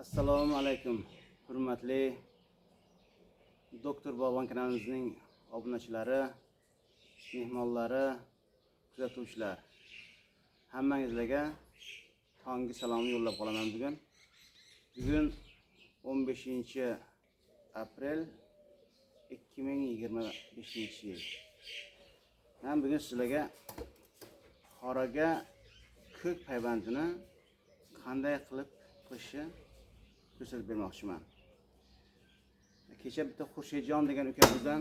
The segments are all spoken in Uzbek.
Assalomu alaykum, hurmatli Doktor Bobon kanalimizning obunachilari, mehmonlari, kuzatuvchilar. Hammangizlarga tonggi salomni yo'llab qolaman bugun. Bugun 15-aprel 2025-yil. Men bugun sizlarga qoraga ko'k paybandini qanday qilib qilishni ko'rsatib bermoqchiman. Kecha bitta Xurshidjon degan ukamizdan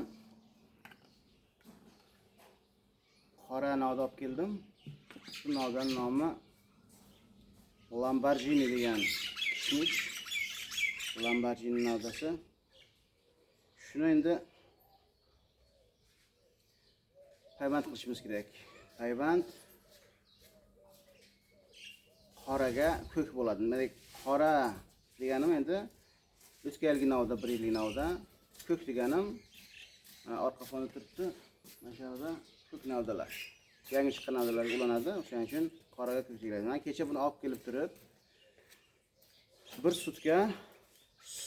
qora novda olib keldim. Bu novdan nomi Lamborghini degan kishmish. Lamborghini novdasi. Shuni endi payband qilishimiz kerak. Payband qoraga ko'k bo'ladi. Demak, qora deganim endi o'tgan yilgi novda, 1 yillik novda, ko'k deganim mana orqa fonda turibdi. Mana shu yerda ko'k novdalar. Yangi chiqqan novdalarga ulanadi. O'shaning uchun qoraga ko'k deyiladi. Men kecha buni olib kelib turib, bir sutka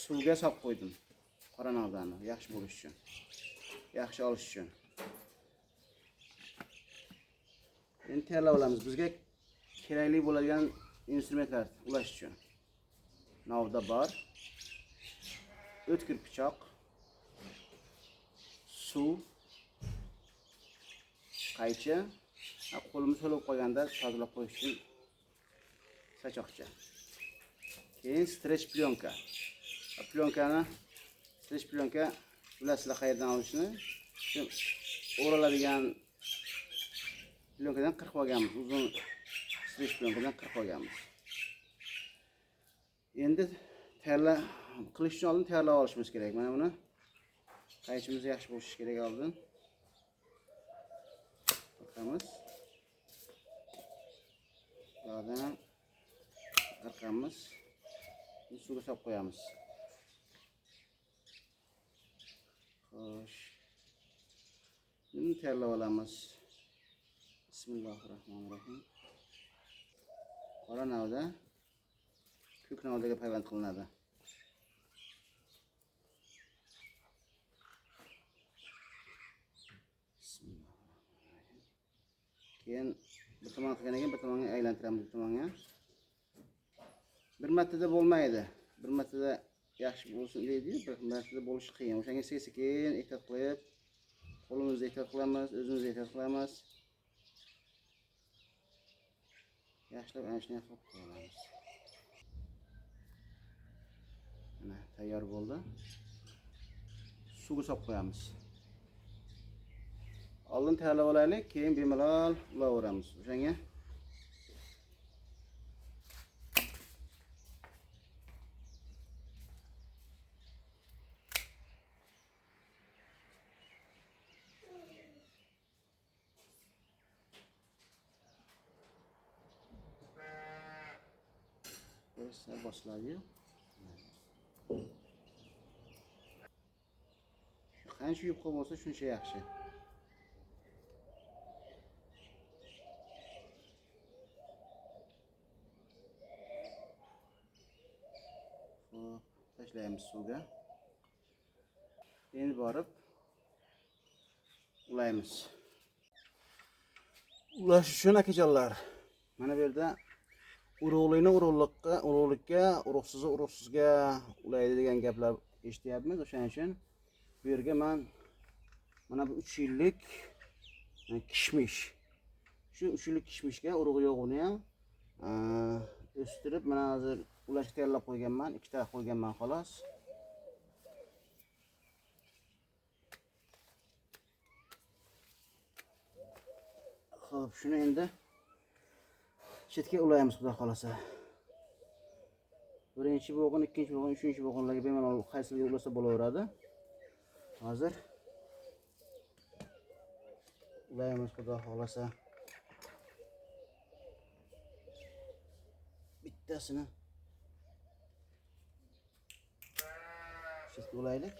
suvga solib qo'ydim. Qora novdani yaxshi bo'lish uchun, yaxshi olish uchun. Endi tayyorlab olamiz. Bizga kerakli bo'ladigan instrumentlar ulash uchun. Novda bor, o'tkir pichoq, suv, qaychi, qo'limiz so'lib qo'yganda tozalab qo'yish uchun sachoqcha. Keyin strech plyonka. Strech plyonka bilasizlar qayerdan olishni. Shu o'raladigan plyonkadan qirqib olganmiz. Uzun strech plyonkadan qirqib olganmiz. Endi qilish uchun oldin tayyorlab olishimiz kerak. Mana buni qaychimiz yaxshi bo'lishi kerak oldin. Qirqamiz. Bulardan qirqamiz. Suvga solib qo'yamiz. Xo'sh. Buni tayyorlab olamiz. Bismillahirrohmanirrohim. Qora novda ko'k novdaga payband qilinadi. Keyin bir tomon qilgandan keyin bir tomonga aylantiramiz, bir tomonga. Bir martada bo'lmaydi. Bir martada yaxshi bo'lsin deydi, bir martada bo'lishi qiyin. O'shanga sekin ehtiyot qilib, qo'limizni ehtiyot qilamiz, o'zimizni ehtiyot qilamiz. Yaxshilab ana shunday qilib qo'yamiz. Mana tayyor bo'ldi. Suvga solib qo'yamiz. Oldin tayyorlab olaylik, keyin bemalol ulaveramiz. O'shanga boshlaydi. Qancha yupqa bo'lsa shuncha yaxshi. Xo'p, tashlaymiz suvga. Endi borib ulaymiz. Ulash uchun akajonlar, mana bu yerda urug'likni urug'likka, urug'sizni urug'sizga ulaydi degan gaplar eshityapmiz. O'shaning uchun bu yerga men mana bu 3 yillik kishmish. Shu 3 yillik kishmishga urug' yo'g'ini ham o'stirib, mana hozir ulashga tayyorlab qo'yganman. 2 ta qo'yganman xolos. Xo'p, shuni endi chetga ulaymiz, xudo xolasa. Birinchi bo'g'in, ikkinchi bo'g'in, uchinchi bo'g'inlarga bemalol qaysiliga ulasa bo'laveradi. Hozir ulaymiz, xudo xolasa. Bittasini chetga ulaylik.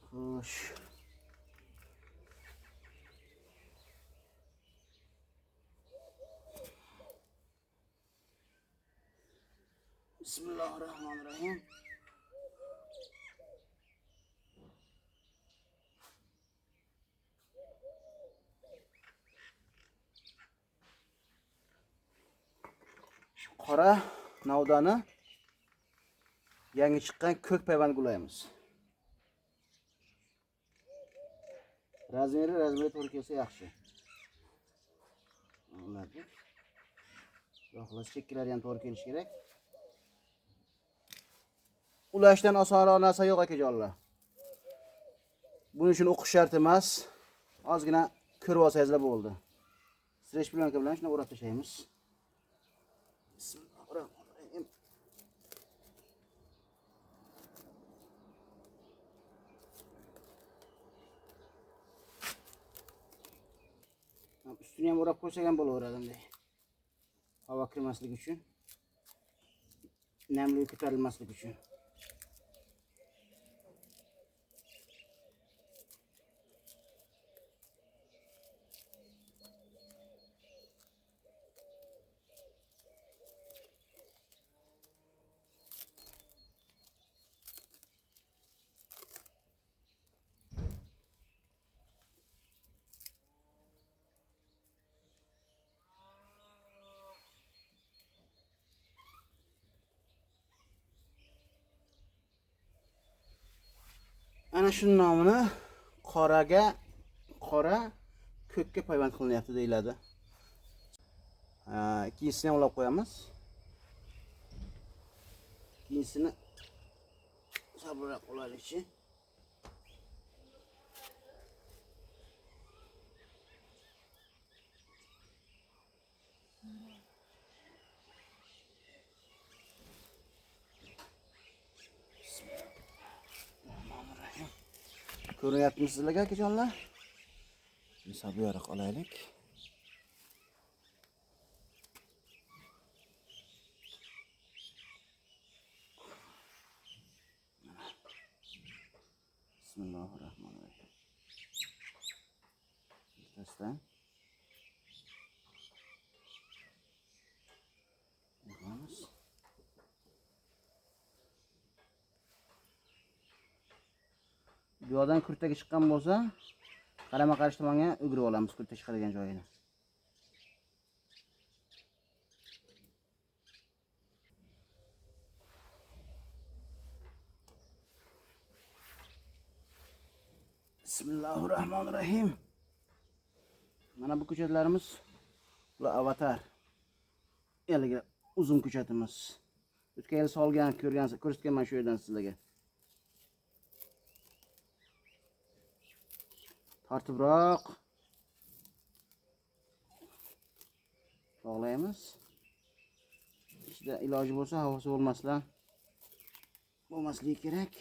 Xo'sh. Bismillahirrahmanirrahim. Qora navdani yangi chiqqan ko'k payvand gulaymiz. Razmeri to'g'ri kelsa yaxshi. Ularga yo'qlar chekkilari ham to'g'ri kelishi kerak. Ulashdan osonroq narsa yo'q akajonlar. Buning uchun o'qish shart emas. Ozgina ko'rib olsangizlar bo'ldi. Stresh plyonka bilan shuni o'rab tashlaymiz. Bismillahirrahmanirrahim. Ustini ham o'rab qo'ysak ham bo'laveradi bunday. Havo kirmasligi uchun. Namlik ko'tarilmasligi uchun. Ana shu nomini qora ko'kka payvand qilinyapti deyiladi. Ikkinchisini ham ulab qo'yamiz. Ikkinchisini sabırroq olaylikchi. Ko'ryapmisiz sizlarga akajonlar? Sabırroq olaylik. Bismillahirrahmanirrahim. Bittasidan. Yig'amiz. Bu yoqdan kurtaga chiqqan bo'lsa, qarama-qarshi tomonga o'girib olamiz kurta chiqadigan joyini. Bismillahirrahmanirrahim. Mana bu ko'chatlarimiz ular avatar. Eliga uzun ko'chatimiz. O'tgan yil solgan, ko'rsatganman shu yerdan sizlarga. Tartibroq bog'laymiz. Ichida iloji bo'lsa havosi bo'lmasligi kerak.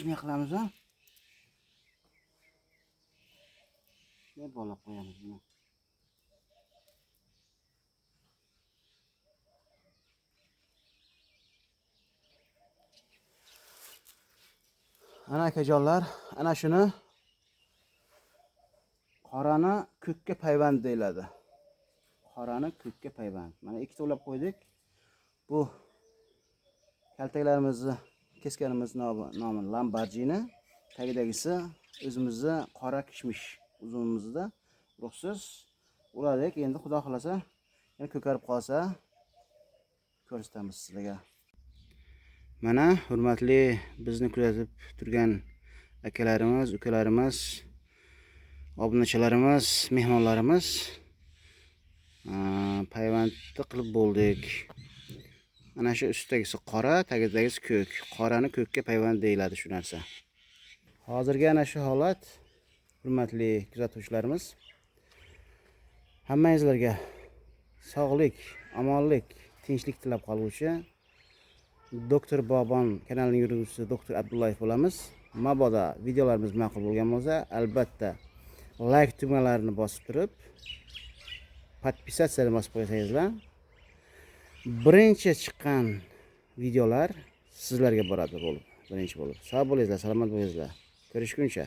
Shunday qilamiz ha. Shunday bog'lab qo'yamiz buni. Ana akajonlar, ana shuni qorani ko'kka payvand deyiladi. Qorani ko'kka payvand. Mana ikkita ulab qo'ydik. Bu kaltaklarimizni kesganimiz nomi Lamborghini, tagidagisi o'zimizda qora kishmish uzunimizda ruxsiz uladik. Endi xudo xolasa yana ko'karib qolsa ko'rsatamiz sizlarga. Mana hurmatli bizni kuzatib turgan akalarimiz, ukalarimiz, obunachilarimiz, mehmonlarimiz payvandni qilib bo'ldik. Ana shu ustidagisi qora, tagidagisi ko'k. Qorani ko'kka payvand deyiladi shu narsa. Hozirgi ana shu holat, hurmatli kuzatuvchilarimiz, hammangizlarga sog'lik, omonlik, tinchlik tilab qoluvchi Doktor Bobon kanalining yuruvchisi Doktor Abdullayev bo'lamiz. Mabodo videolarimiz ma'qul bo'lgan bo'lsa, albatta like tugmalarini bosib turib, podpisatsiyani bosib qo'ysangizlar, birinchi chiqqan videolar sizlarga boradi bo'lib, birinchi bo'lib. Sog' bo'lingizlar, salomat bo'lingizlar. Ko'rishguncha.